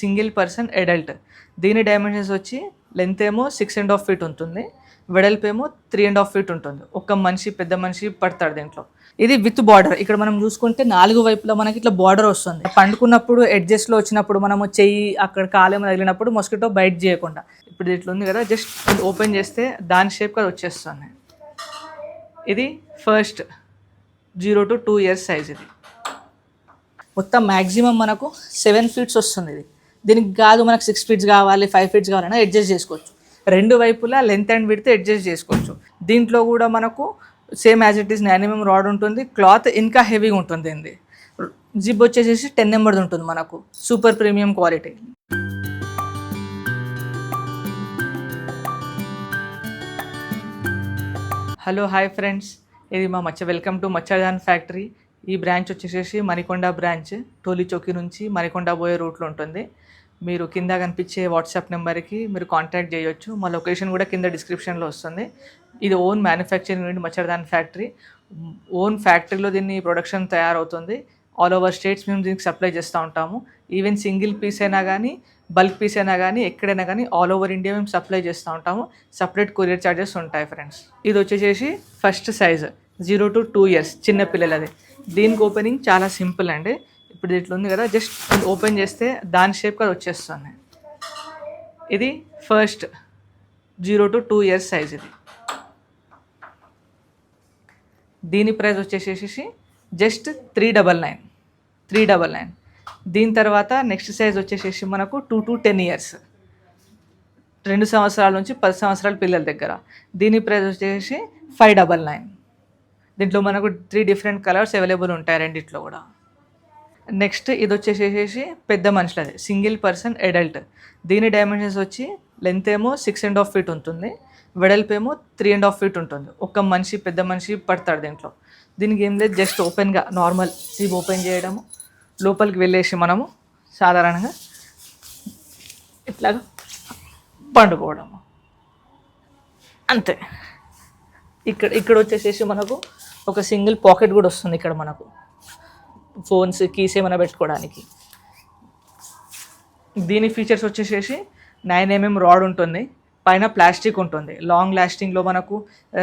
Single person adult. దీని dimensions వచ్చి length ఏమో 6.5 ఫీట్ ఉంటుంది, వెడల్పు ఏమో 3.5 ఫీట్ ఉంటుంది. ఒక మనిషి, పెద్ద మనిషి పడతాడు దీంట్లో. ఇది విత్ బార్డర్. ఇక్కడ మనం చూసుకుంటే 4 వైపులా మనకి ఇట్లా బార్డర్ వస్తుంది. పండుకున్నప్పుడు ఎడ్జెస్ట్లో వచ్చినప్పుడు మనము చెయ్యి అక్కడ కాలేమో తగిలినప్పుడు మస్కిటో బైట్ చేయకుండా. ఇప్పుడు ఇట్లా ఉంది కదా, జస్ట్ ఓపెన్ చేస్తే దాని షేప్ అది వచ్చేస్తుంది. ఇది ఫస్ట్ 0 to 2 years సైజ్. ఇది మొత్తం మ్యాక్సిమం మనకు 7 ఫీట్స్ వస్తుంది. ఇది దీనికి కాదు మనకు 6 ఫీట్స్ కావాలి, 5 ఫీట్స్ కావాలన్నా అడ్జస్ట్ చేసుకోవచ్చు. రెండు వైపులా లెంత్ అండ్ విడ్త్ అడ్జస్ట్ చేసుకోవచ్చు. దీంట్లో కూడా మనకు same as it is 9 mm rod ఉంటుంది. క్లాత్ ఇంకా హెవీగా ఉంటుంది. దీన్ని జిప్ వచ్చేసేసి 10 నెంబర్ది ఉంటుంది మనకు. Super premium quality. Hello hi friends, ఇది మా వెల్కమ్ టు మచ్చర్దాన్ ఫ్యాక్టరీ. ఈ బ్రాంచ్ వచ్చేసేసి మణికొండ బ్రాంచ్, టోలీ చౌకీ నుంచి మణికొండ పోయే రూట్లో ఉంటుంది. మీరు కింద కనిపించే వాట్సాప్ నెంబర్కి మీరు కాంటాక్ట్ చేయొచ్చు. మా లొకేషన్ కూడా కింద డిస్క్రిప్షన్లో వస్తుంది. ఇది ఓన్ మ్యానుఫ్యాక్చరింగ్ నుండి మచ్చర్దాన్ ఫ్యాక్టరీ. ఓన్ ఫ్యాక్టరీలో దీన్ని ప్రొడక్షన్ తయారవుతుంది. ఆల్ ఓవర్ స్టేట్స్ మేము దీనికి సప్లై చేస్తూ ఉంటాము. ఈవెన్ సింగిల్ పీస్ అయినా కానీ, బల్క్ పీస్ అయినా కానీ, ఎక్కడైనా కానీ ఆల్ ఓవర్ ఇండియా మేము సప్లై చేస్తూ ఉంటాము. సపరేట్ కొరియర్ ఛార్జెస్ ఉంటాయి ఫ్రెండ్స్. ఇది వచ్చేసేసి ఫస్ట్ సైజ్ 0 to 2 years చిన్న పిల్లలది. దీనికి ఓపెనింగ్ చాలా సింపుల్ అండి. ఇప్పుడు ఇట్లా ఉంది కదా, జస్ట్ ఓపెన్ చేస్తే దాని షేప్ అది వచ్చేస్తుంది. ఇది ఫస్ట్ 0 to 2 years సైజ్. ఇది దీని ప్రైస్ వచ్చేసేసి జస్ట్ 399. దీని తర్వాత నెక్స్ట్ సైజ్ వచ్చేసేసి మనకు 2 to 10 years, 2 సంవత్సరాల నుంచి 10 సంవత్సరాల పిల్లల దగ్గర. దీని ప్రైస్ వచ్చేసి 599. దీంట్లో మనకు 3 డిఫరెంట్ కలర్స్ అవైలబుల్ ఉంటాయి రెండిట్లో కూడా. నెక్స్ట్ ఇది వచ్చేసేసి పెద్ద మనుషులది, సింగిల్ పర్సన్ అడల్ట్. దీని డైమెన్షన్స్ వచ్చి లెంత్ ఏమో 6.5 ఫీట్ ఉంటుంది, వెడల్పు ఏమో 3.5 ఫీట్ ఉంటుంది. ఒక మనిషి, పెద్ద మనిషి పడతాడు దీంట్లో. దీనికి ఏం లేదు, జస్ట్ ఓపెన్గా నార్మల్ సీబ్ ఓపెన్ చేయడము, లోపలికి వెళ్ళేసి మనము సాధారణంగా ఇట్లాగా పండుకోవడము అంతే. ఇక్కడ వచ్చేసేసి మనకు ఒక సింగిల్ పాకెట్ కూడా వస్తుంది. ఇక్కడ మనకు ఫోన్స్, కీస్ ఏమైనా పెట్టుకోవడానికి. దీని ఫీచర్స్ వచ్చేసేసి 9 mm రాడ్ ఉంటుంది, పైన ప్లాస్టిక్ ఉంటుంది. లాంగ్ లాస్టింగ్లో మనకు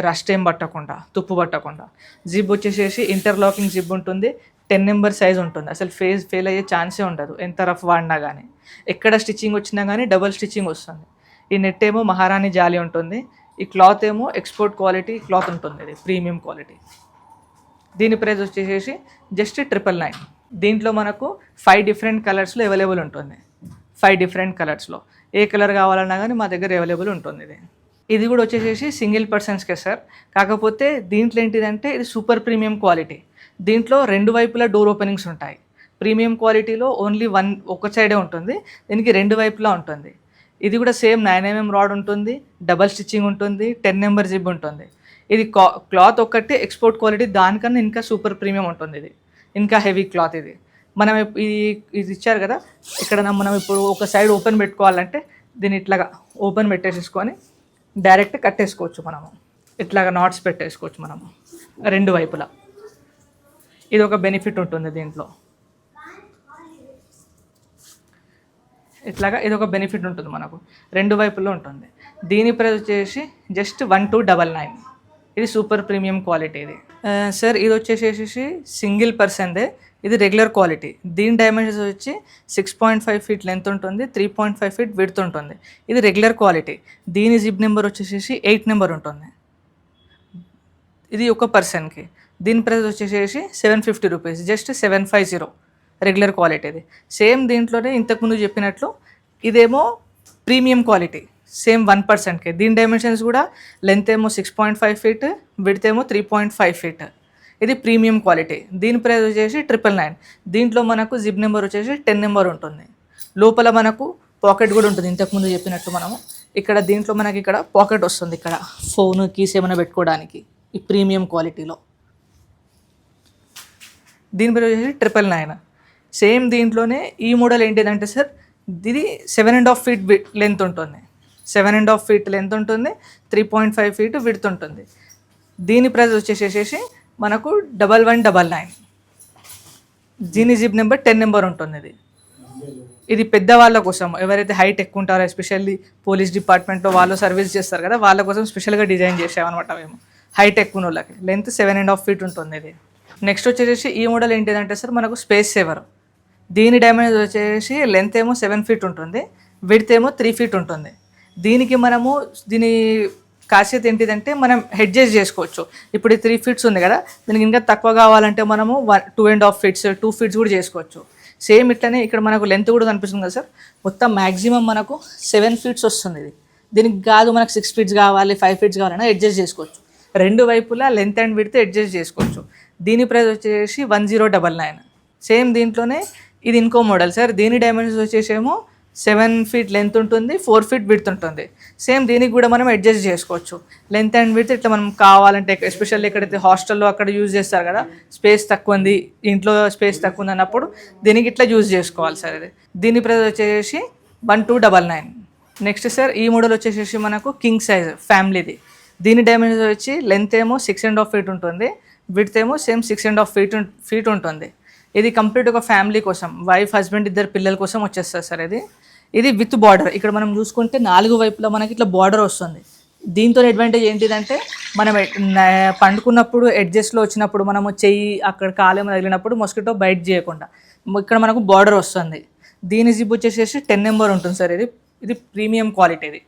రస్ట్ ఏం పట్టకుండా, తుప్పు పట్టకుండా. జిప్ వచ్చేసేసి ఇంటర్లాకింగ్ జిప్ ఉంటుంది. 10 నెంబర్ సైజ్ ఉంటుంది. అసలు ఫెయిల్ అయ్యే ఛాన్సే ఉండదు ఎంత రఫ్ వాడినా కానీ. ఎక్కడ స్టిచ్చింగ్ వచ్చినా కానీ డబల్ స్టిచ్చింగ్ వస్తుంది. ఈ నెట్ ఏమో మహారాణి జాలి ఉంటుంది. ఈ క్లాత్ ఏమో ఎక్స్పోర్ట్ క్వాలిటీ క్లాత్ ఉంటుంది. ఇది ప్రీమియం క్వాలిటీ. దీని ప్రైస్ వచ్చేసేసి జస్ట్ 999. దీంట్లో మనకు 5 డిఫరెంట్ కలర్స్లో అవైలబుల్ ఉంటుంది. 5 డిఫరెంట్ కలర్స్లో ఏ కలర్ కావాలన్నా కానీ మా దగ్గర అవైలబుల్ ఉంటుంది. ఇది కూడా వచ్చేసేసి సింగిల్ పర్సన్స్కే సార్. కాకపోతే దీంట్లో ఏంటిదంటే ఇది సూపర్ ప్రీమియం క్వాలిటీ. దీంట్లో 2 వైపులా డోర్ ఓపెనింగ్స్ ఉంటాయి. ప్రీమియం క్వాలిటీలో ఓన్లీ ఒక సైడే ఉంటుంది, దీనికి 2 వైపులా ఉంటుంది. ఇది కూడా సేమ్ 9 mm రాడ్ ఉంటుంది, డబల్ స్టిచ్చింగ్ ఉంటుంది, 10 నెంబర్ జిప్ ఉంటుంది. ఇది క్లాత్ ఒక్కటి ఎక్స్పోర్ట్ క్వాలిటీ, దానికన్నా ఇంకా సూపర్ ప్రీమియం ఉంటుంది. ఇది ఇంకా హెవీ క్లాత్. ఇది మనం ఇది ఇచ్చారు కదా, ఇక్కడ మనం ఇప్పుడు ఒక సైడ్ ఓపెన్ పెట్టుకోవాలంటే దీన్ని ఇట్లాగా ఓపెన్ పెట్టేసేసుకొని డైరెక్ట్ కట్టేసుకోవచ్చు. మనము ఇట్లాగా నాట్స్ పెట్టేసుకోవచ్చు మనము 2 వైపులా. ఇది ఒక బెనిఫిట్ ఉంటుంది దీంట్లో. ఇట్లాగా ఇది ఒక బెనిఫిట్ ఉంటుంది మనకు, 2 వైపుల్లో ఉంటుంది. దీని ప్రైస్ వచ్చేసి జస్ట్ 1299. ఇది సూపర్ ప్రీమియం క్వాలిటీ. ఇది సార్ ఇది వచ్చేసేసి సింగిల్ పర్సన్దే. ఇది రెగ్యులర్ క్వాలిటీ. దీని డైమెన్షన్స్ వచ్చి 6.5 ఫీట్ లెంత్ ఉంటుంది, 3.5 ఫీట్ విడ్త్ ఉంటుంది. ఇది రెగ్యులర్ క్వాలిటీ. దీని జిప్ నెంబర్ వచ్చేసేసి 8 నెంబర్ ఉంటుంది. ఇది ఒక పర్సన్కి. దీని ప్రైస్ వచ్చేసేసి 750 రూపీస్, జస్ట్ 750. Regular quality. ఇది సేమ్ దీంట్లోనే ఇంతకుముందు చెప్పినట్లు ఇదేమో ప్రీమియం క్వాలిటీ, సేమ్ 1%కే. దీని డైమెన్షన్స్ కూడా లెంత్ ఏమో 6.5 ఫీట్, విడ్త్ ఏమో 3.5 ఫీట్. ఇది ప్రీమియం క్వాలిటీ. దీని ప్రైస్ వచ్చేసి 999. దీంట్లో మనకు జిప్ నెంబర్ వచ్చేసి 10 నెంబర్ ఉంటుంది. లోపల మనకు పాకెట్ కూడా ఉంటుంది ఇంతకుముందు చెప్పినట్టు. మనము ఇక్కడ దీంట్లో మనకి ఇక్కడ పాకెట్ వస్తుంది, ఇక్కడ ఫోన్, కీస్ ఏమైనా పెట్టుకోవడానికి. ఈ ప్రీమియం క్వాలిటీలో దీని ప్రైస్ వచ్చేసి 999. సేమ్ దీంట్లోనే ఈ మోడల్ ఏంటిదంటే సార్, ఇది 7.5 ఫీట్ లెంత్ ఉంటుంది, 7.5 ఫీట్ లెంత్ ఉంటుంది, 3.5 ఫీట్ విడ్త్ ఉంటుంది. దీని ప్రైస్ వచ్చేసేసి మనకు 1199. దీని జిప్ నెంబర్ 10 నెంబర్ ఉంటుంది. ఇది ఇది పెద్దవాళ్ళ కోసం, ఎవరైతే హైట్ ఎక్కువ ఉంటారో ఎస్పెషల్లీ పోలీస్ డిపార్ట్మెంట్లో వాళ్ళు సర్వీస్ చేస్తారు కదా, వాళ్ళ కోసం స్పెషల్గా డిజైన్ చేసామన్నమాట మేము. హైట్ ఎక్కువ వాళ్ళకి లెంత్ 7.5 feet ఉంటుంది ఇది. నెక్స్ట్ వచ్చేసి ఈ మోడల్ ఏంటిదంటే సార్ మనకు స్పేస్ సేవర్. దీని డైమెన్షన్ వచ్చేసి లెంత్ ఏమో 7 feet ఉంటుంది, విడ్త్ ఏమో 3 feet ఉంటుంది. దీనికి మనము దీని ఖాసియత ఏంటిదంటే మనం హెడ్జెస్ చేసుకోవచ్చు. ఇప్పుడు 3 feet ఉంది కదా, దీనికి ఇంకా తక్కువ కావాలంటే మనము 2.5 feet 2 feet కూడా చేసుకోవచ్చు. సేమ్ ఇట్లనే ఇక్కడ మనకు లెంత్ కూడా కనిపిస్తుంది కదా సార్, మొత్తం మ్యాక్సిమం మనకు 7 feet వస్తుంది ఇది. దీనికి కాదు మనకు 6 feet కావాలి 5 feet కావాలన్నా అడ్జస్ట్ చేసుకోవచ్చు. రెండు వైపులా లెంత్ అండ్ విడ్త్ అడ్జస్ట్ చేసుకోవచ్చు. దీని ప్రైస్ వచ్చేసి 1099. సేమ్ దీంట్లోనే ఇది ఇంకో మోడల్ సార్. దీని డైమెన్షన్స్ వచ్చేసేమో 7 feet లెంత్ ఉంటుంది, 4 feet విడ్త్ ఉంటుంది. సేమ్ దీనికి కూడా మనం అడ్జస్ట్ చేసుకోవచ్చు. లెంత్ అండ్ విడ్త్ ఇట్లా మనం కావాలంటే, ఎస్పెషల్లీ ఎక్కడైతే హాస్టల్లో అక్కడ యూజ్ చేస్తారు కదా, స్పేస్ తక్కువ ఉంది, ఇంట్లో స్పేస్ తక్కువ ఉంది అన్నప్పుడు దీనికి ఇట్లా యూజ్ చేసుకోవాలి సార్. ఇది దీని ప్రైస్ వచ్చేసి 1299. నెక్స్ట్ సార్ ఈ మోడల్ వచ్చేసి మనకు కింగ్ సైజ్ ఫ్యామిలీది. దీని డైమెన్షన్ వచ్చి లెంత్ ఏమో 6.5 feet ఉంటుంది, విడ్త్ ఏమో సేమ్ 6.5 feet ఉంటుంది. ఇది కంప్లీట్ ఒక ఫ్యామిలీ కోసం, వైఫ్ హస్బెండ్ ఇద్దరు పిల్లల కోసం వచ్చేస్తుంది సార్. ఇది విత్ బార్డర్. ఇక్కడ మనం చూసుకుంటే 4 వైపులా మనకి ఇట్లా బార్డర్ వస్తుంది. దీంతో అడ్వాంటేజ్ ఏంటిదంటే మనం పండుకున్నప్పుడు ఎడ్జస్ట్లో వచ్చినప్పుడు మనము చెయ్యి అక్కడ కాలేమో తగిలినప్పుడు మస్కిటో బైట్ చేయకుండా ఇక్కడ మనకు బార్డర్ వస్తుంది. దీని జిప్ వచ్చేసి 10 number ఉంటుంది సార్. ఇది ప్రీమియం క్వాలిటీ. ఇది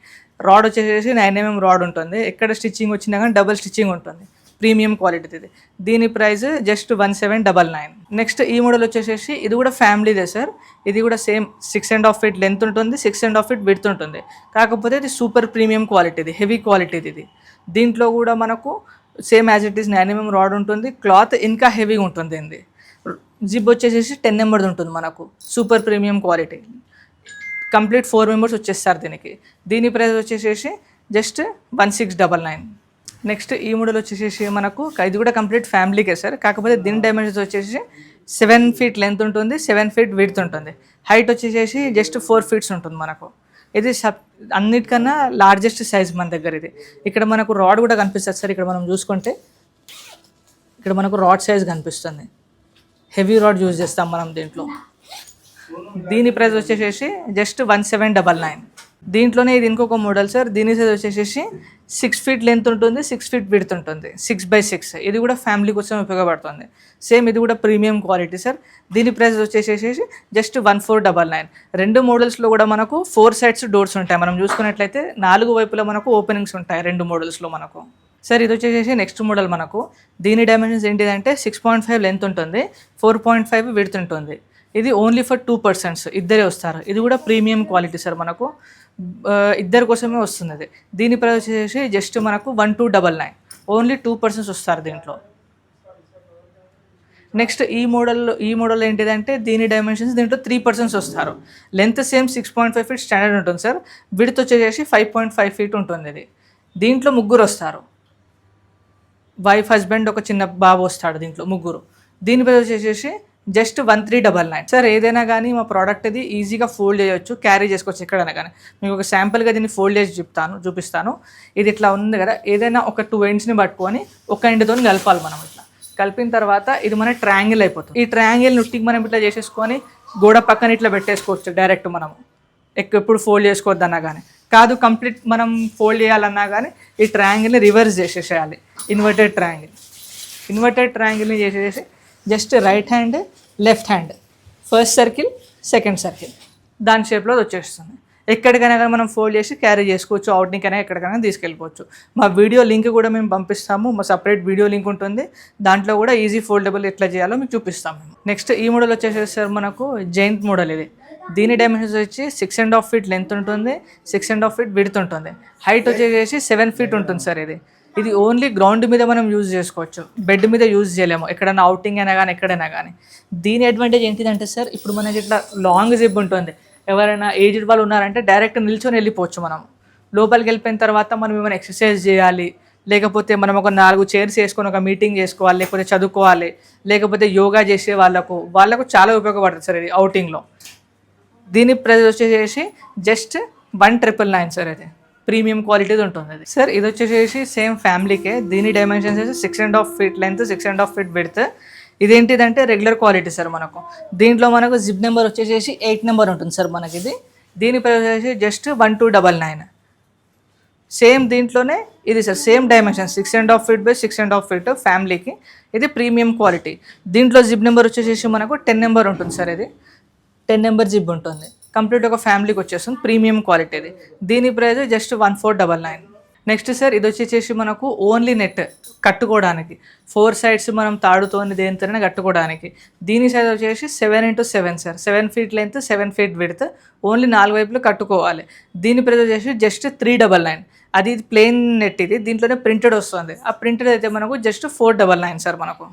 రాడ్ వచ్చేసి 9 mm రాడ్ ఉంటుంది. ఎక్కడ స్టిచ్చింగ్ వచ్చినా కానీ డబుల్ స్టిచ్చింగ్ ఉంటుంది, ప్రీమియం క్వాలిటీ ఇది. దీని ప్రైస్ జస్ట్ 1799. నెక్స్ట్ ఈ మోడల్ వచ్చేసి ఇది కూడా ఫ్యామిలీదే సార్. ఇది కూడా సేమ్ 6.5 feet లెంత్ ఉంటుంది, 6.5 feet విడ్త్ ఉంటుంది. కాకపోతే ఇది సూపర్ ప్రీమియం క్వాలిటీ, ఇది హెవీ క్వాలిటీ ఇది. దీంట్లో కూడా మనకు same as it is 9 mm rod ఉంటుంది, క్లాత్ ఇంకా హెవీగా ఉంటుంది. ఇది జిప్ వచ్చేసి 10 number ఉంటుంది మనకు, super premium quality. Complete 4 members వచ్చేస్తారు దీనికి. దీని ప్రైస్ వచ్చేసి జస్ట్ 1699. నెక్స్ట్ ఈ మోడల్ వచ్చేసి మనకు ఇది కూడా కంప్లీట్ ఫ్యామిలీకే సార్. కాకపోతే దీని డైమెన్షన్స్ వచ్చేసి 7 feet లెంత్ ఉంటుంది, 7 feet విడ్త్ ఉంటుంది. హైట్ వచ్చేసి జస్ట్ 4 feet ఉంటుంది మనకు. ఇది అన్నిటికన్నా లార్జెస్ట్ సైజ్ మన దగ్గర ఇది. ఇక్కడ మనకు రాడ్ కూడా కనిపిస్తుంది సార్. ఇక్కడ మనం చూసుకుంటే ఇక్కడ మనకు రాడ్ సైజ్ కనిపిస్తుంది. హెవీ రాడ్ యూజ్ చేస్తాం మనం దీంట్లో. దీని ప్రైస్ వచ్చేసి జస్ట్ 1799. దీంట్లోనే ఇది ఇంకొక మోడల్ సార్. దీని సైజ్ వచ్చేసి 6 feet లెంత్ ఉంటుంది, 6 feet విడ్త్ ఉంటుంది, 6x6. ఇది కూడా ఫ్యామిలీ కోసం ఉపయోగపడుతుంది. సేమ్ ఇది కూడా ప్రీమియం క్వాలిటీ సార్. దీని ప్రైస్ వచ్చేసి జస్ట్ 1499. రెండు మోడల్స్లో కూడా మనకు 4 sides డోర్స్ ఉంటాయి. మనం చూసుకున్నట్లయితే 4 వైపులా మనకు ఓపెనింగ్స్ ఉంటాయి రెండు మోడల్స్లో మనకు. సార్ ఇది వచ్చేసి నెక్స్ట్ మోడల్ మనకు. దీని డైమెన్షన్స్ ఏంటిదంటే 6.5 లెంత్ ఉంటుంది, 4.5 విడ్త్ ఉంటుంది. ఇది ఓన్లీ ఫర్ 2 persons, ఇద్దరే వస్తారు. ఇది కూడా ప్రీమియం క్వాలిటీ సార్, మనకు ఇద్దరి కోసమే వస్తుంది అది. దీని ప్రైస్ వచ్చేసి జస్ట్ మనకు 1299. ఓన్లీ 2 persons వస్తారు దీంట్లో. నెక్స్ట్ ఈ మోడల్ ఏంటిదంటే దీని డైమెన్షన్స్ దీంట్లో 3 persons వస్తారు. లెంత్ సేమ్ 6.5 feet స్టాండర్డ్ ఉంటుంది సార్. విడ్త్ వచ్చేసి 5.5 feet ఉంటుంది. ఇది దీంట్లో ముగ్గురు వస్తారు, వైఫ్ హస్బెండ్ ఒక చిన్న బాబు వస్తాడు, దీంట్లో ముగ్గురు. దీని ప్రైస్ వచ్చేసి జస్ట్ 1399. సార్ ఏదైనా కానీ మా ప్రోడక్ట్ ఇది ఈజీగా ఫోల్డ్ చేయొచ్చు, క్యారీ చేసుకోవచ్చు ఎక్కడైనా కానీ. మీకు ఒక శాంపుల్గా దీన్ని ఫోల్డ్ చేసి చూపిస్తాను. ఇది ఇట్లా ఉంది కదా, ఏదైనా ఒక 2 ఎండ్స్ని పట్టుకొని ఒక ఎండ్తో కలపాలి మనం. ఇట్లా కలిపిన తర్వాత ఇది మన ట్రయాంగిల్ అయిపోతుంది. ఈ ట్రయాంగిల్ నుట్టికి మనం ఇట్లా చేసేసుకొని గోడ పక్కన ఇట్లా పెట్టేసుకోవచ్చు డైరెక్ట్. మనము ఎప్పుడు ఫోల్డ్ చేసుకోవద్దన్నా కానీ కాదు, కంప్లీట్ మనం ఫోల్డ్ చేయాలన్నా కానీ ఈ ట్రయాంగిల్ని రివర్స్ చేసేసేయాలి. ఇన్వర్టెడ్ ట్రయాంగిల్ని చేసేసి just right hand left hand, first circle second circle, దాని షేప్లో వచ్చేస్తుంది. ఎక్కడికైనా కానీ మనం ఫోల్డ్ చేసి క్యారీ చేసుకోవచ్చు, అవుట్నింగ్ అయినా ఎక్కడికైనా తీసుకెళ్ళిపోవచ్చు. మా వీడియో లింక్ కూడా మేము పంపిస్తాము, మా సపరేట్ వీడియో లింక్ ఉంటుంది, దాంట్లో కూడా ఈజీ ఫోల్డబుల్ ఎట్లా చేయాలో మీకు చూపిస్తాము మేము. నెక్స్ట్ ఈ మోడల్ వచ్చేసి సార్ మనకు జైంట్ మోడల్. ఇది దీని డైమెన్షన్స్ వచ్చి 6.5 feet లెంత్ ఉంటుంది, 6.5 feet విడ్త్ ఉంటుంది. హైట్ వచ్చేసి 7 feet ఉంటుంది సార్. ఇది ఓన్లీ గ్రౌండ్ మీద మనం యూజ్ చేసుకోవచ్చు, బెడ్ మీద యూజ్ చేయలేము, ఎక్కడైనా అవుటింగ్ అయినా కానీ ఎక్కడైనా కానీ. దీని అడ్వాంటేజ్ ఏంటిదంటే సార్, ఇప్పుడు మనకి ఇట్లా లాంగ్ జిప్ ఉంటుంది, ఎవరైనా ఏజ్డ్ వాళ్ళు ఉన్నారంటే డైరెక్ట్ నిల్చొని వెళ్ళిపోవచ్చు. మనం లోపలికి వెళ్ళిపోయిన తర్వాత మనం ఏమైనా ఎక్సర్సైజ్ చేయాలి, లేకపోతే మనం ఒక 4 chairs వేసుకొని ఒక మీటింగ్ చేసుకోవాలి, లేకపోతే చదువుకోవాలి, లేకపోతే యోగా చేసే వాళ్ళకు చాలా ఉపయోగపడుతుంది సార్ ఇది అవుటింగ్లో. దీని ప్రైస్ వచ్చేసి జస్ట్ 1999 సార్. ఇది ప్రీమియం క్వాలిటీది ఉంటుంది అది సార్. ఇది వచ్చేసి సేమ్ ఫ్యామిలీకే. దీని dimensions 6.5 feet length, 6.5 feet width. ఇదేంటిదంటే రెగ్యులర్ క్వాలిటీ సార్ మనకు. దీంట్లో మనకు జిప్ నెంబర్ వచ్చేసేసి 8 నెంబర్ ఉంటుంది సార్ మనకి ఇది. దీని ప్రైస్ వచ్చేసి జస్ట్ 1299. సేమ్ దీంట్లోనే ఇది sir same dimension 6.5 feet by 6.5 feet ఫ్యామిలీకి. ఇది ప్రీమియం క్వాలిటీ. దీంట్లో జిప్ నెంబర్ వచ్చేసేసి మనకు 10 నెంబర్ ఉంటుంది సార్. ఇది 10 నెంబర్ జిప్ ఉంటుంది. కంప్లీట్ ఒక ఫ్యామిలీకి వచ్చేస్తుంది. ప్రీమియం క్వాలిటీ ఇది. దీని ప్రైస్ జస్ట్ 1499. నెక్స్ట్ సార్ ఇది వచ్చేసేసి మనకు ఓన్లీ నెట్ కట్టుకోవడానికి 4 సైడ్స్ మనం తాడుతోని దేనితోనే కట్టుకోవడానికి. దీని సైజ్ వచ్చేసి 7x7 sir. 7 feet length 7 feet width. Only 4 వైపులు కట్టుకోవాలి. దీని ప్రైస్ వచ్చేసి జస్ట్ 399. అది ప్లెయిన్ నెట్ ఇది. దీంట్లోనే ప్రింటెడ్ వస్తుంది. ఆ ప్రింటెడ్ అయితే మనకు జస్ట్ 499 సార్ మనకు.